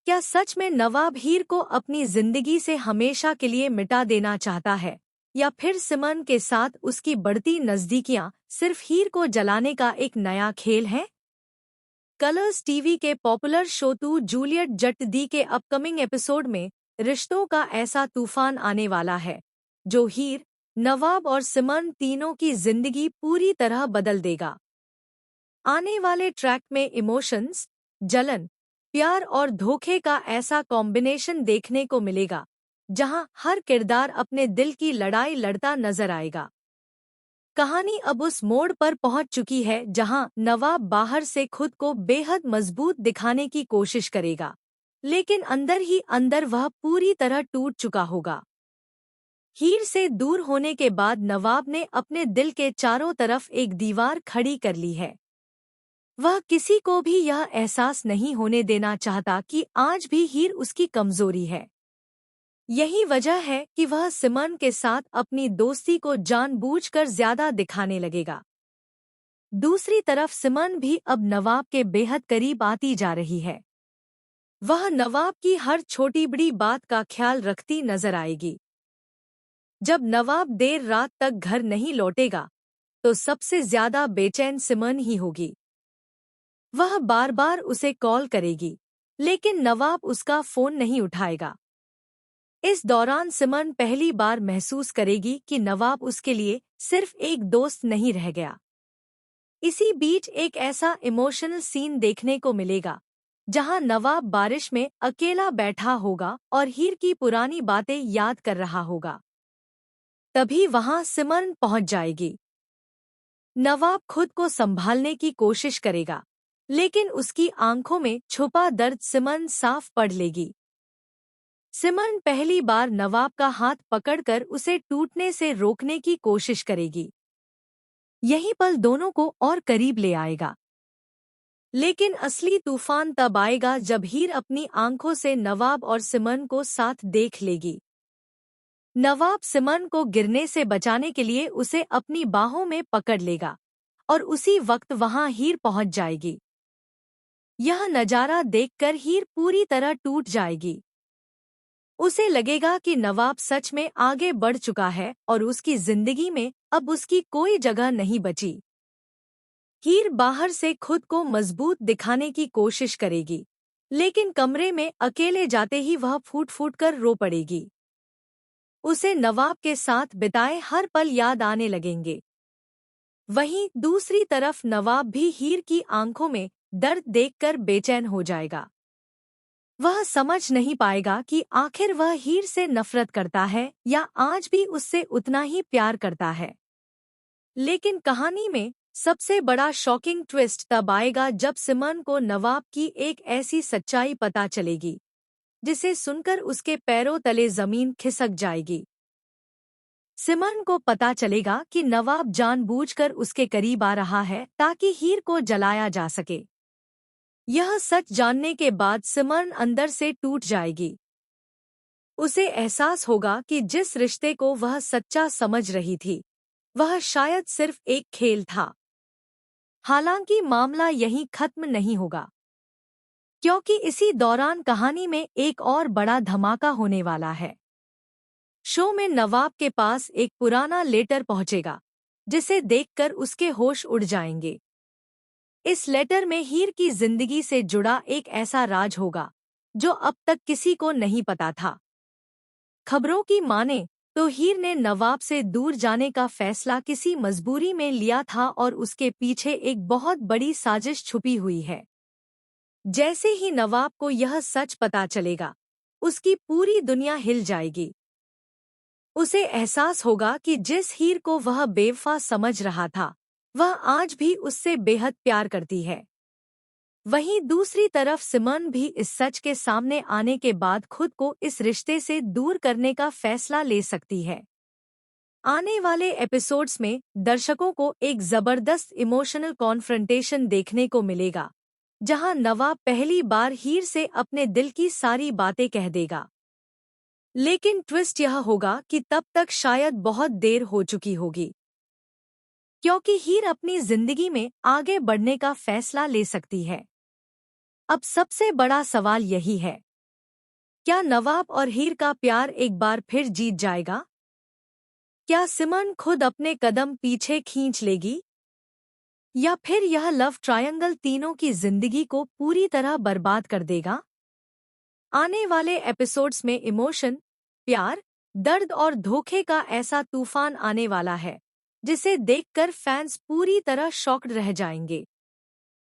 क्या सच में नवाब हीर को अपनी जिंदगी से हमेशा के लिए मिटा देना चाहता है, या फिर सिमन के साथ उसकी बढ़ती नजदीकियां सिर्फ हीर को जलाने का एक नया खेल है? कलर्स टीवी के पॉपुलर शो तू जूलियट जट दी के अपकमिंग एपिसोड में रिश्तों का ऐसा तूफान आने वाला है जो हीर, नवाब और सिमन तीनों की जिंदगी पूरी तरह बदल देगा। आने वाले ट्रैक में इमोशंस, जलन, प्यार और धोखे का ऐसा कॉम्बिनेशन देखने को मिलेगा जहां हर किरदार अपने दिल की लड़ाई लड़ता नजर आएगा। कहानी अब उस मोड़ पर पहुंच चुकी है जहां नवाब बाहर से खुद को बेहद मजबूत दिखाने की कोशिश करेगा, लेकिन अंदर ही अंदर वह पूरी तरह टूट चुका होगा। हीर से दूर होने के बाद नवाब ने अपने दिल के चारों तरफ एक दीवार खड़ी कर ली है। वह किसी को भी यह एहसास नहीं होने देना चाहता कि आज भी हीर उसकी कमजोरी है। यही वजह है कि वह सिमन के साथ अपनी दोस्ती को जानबूझकर ज्यादा दिखाने लगेगा। दूसरी तरफ सिमन भी अब नवाब के बेहद करीब आती जा रही है। वह नवाब की हर छोटी बड़ी बात का ख्याल रखती नजर आएगी। जब नवाब देर रात तक घर नहीं लौटेगा तो सबसे ज्यादा बेचैन सिमन ही होगी। वह बार बार उसे कॉल करेगी, लेकिन नवाब उसका फोन नहीं उठाएगा। इस दौरान सिमन पहली बार महसूस करेगी कि नवाब उसके लिए सिर्फ एक दोस्त नहीं रह गया। इसी बीच एक ऐसा इमोशनल सीन देखने को मिलेगा जहां नवाब बारिश में अकेला बैठा होगा और हीर की पुरानी बातें याद कर रहा होगा। तभी वहां सिमन पहुंच जाएगी। नवाब खुद को संभालने की कोशिश करेगा, लेकिन उसकी आंखों में छुपा दर्द सिमन साफ पढ़ लेगी। सिमन पहली बार नवाब का हाथ पकड़कर उसे टूटने से रोकने की कोशिश करेगी। यही पल दोनों को और करीब ले आएगा। लेकिन असली तूफान तब आएगा जब हीर अपनी आंखों से नवाब और सिमन को साथ देख लेगी। नवाब सिमन को गिरने से बचाने के लिए उसे अपनी बाहों में पकड़ लेगा और उसी वक्त वहां हीर पहुंच जाएगी। यह नजारा देखकर हीर पूरी तरह टूट जाएगी। उसे लगेगा कि नवाब सच में आगे बढ़ चुका है और उसकी जिंदगी में अब उसकी कोई जगह नहीं बची। हीर बाहर से खुद को मजबूत दिखाने की कोशिश करेगी, लेकिन कमरे में अकेले जाते ही वह फूट फूट कर रो पड़ेगी। उसे नवाब के साथ बिताए हर पल याद आने लगेंगे। वहीं दूसरी तरफ नवाब भी हीर की आंखों में दर्द देखकर बेचैन हो जाएगा। वह समझ नहीं पाएगा कि आखिर वह हीर से नफरत करता है या आज भी उससे उतना ही प्यार करता है। लेकिन कहानी में सबसे बड़ा शॉकिंग ट्विस्ट तब आएगा जब सिमन को नवाब की एक ऐसी सच्चाई पता चलेगी जिसे सुनकर उसके पैरों तले जमीन खिसक जाएगी। सिमन को पता चलेगा कि नवाब जानबूझकर उसके करीब आ रहा है ताकि हीर को जलाया जा सके। यह सच जानने के बाद सिमन अंदर से टूट जाएगी। उसे एहसास होगा कि जिस रिश्ते को वह सच्चा समझ रही थी, वह शायद सिर्फ एक खेल था। हालांकि मामला यहीं खत्म नहीं होगा, क्योंकि इसी दौरान कहानी में एक और बड़ा धमाका होने वाला है। शो में नवाब के पास एक पुराना लेटर पहुंचेगा, जिसे देखकर उसके होश उड़ जाएंगे। इस लेटर में हीर की जिंदगी से जुड़ा एक ऐसा राज होगा जो अब तक किसी को नहीं पता था। खबरों की माने तो हीर ने नवाब से दूर जाने का फैसला किसी मजबूरी में लिया था और उसके पीछे एक बहुत बड़ी साजिश छुपी हुई है। जैसे ही नवाब को यह सच पता चलेगा, उसकी पूरी दुनिया हिल जाएगी। उसे एहसास होगा कि जिस हीर को वह बेवफा समझ रहा था, वह आज भी उससे बेहद प्यार करती है। वहीं दूसरी तरफ सिमन भी इस सच के सामने आने के बाद खुद को इस रिश्ते से दूर करने का फैसला ले सकती है। आने वाले एपिसोड्स में दर्शकों को एक जबरदस्त इमोशनल कॉन्फ्रंटेशन देखने को मिलेगा, जहां नवाब पहली बार हीर से अपने दिल की सारी बातें कह देगा। लेकिन ट्विस्ट यह होगा कि तब तक शायद बहुत देर हो चुकी होगी, क्योंकि हीर अपनी जिंदगी में आगे बढ़ने का फैसला ले सकती है। अब सबसे बड़ा सवाल यही है क्या नवाब और हीर का प्यार एक बार फिर जीत जाएगा? क्या सिमन खुद अपने कदम पीछे खींच लेगी? या फिर यह लव ट्रायंगल तीनों की जिंदगी को पूरी तरह बर्बाद कर देगा? आने वाले एपिसोड्स में इमोशन, प्यार, दर्द और धोखे का ऐसा तूफान आने वाला है जिसे देखकर फैंस पूरी तरह शॉक्ड रह जाएंगे।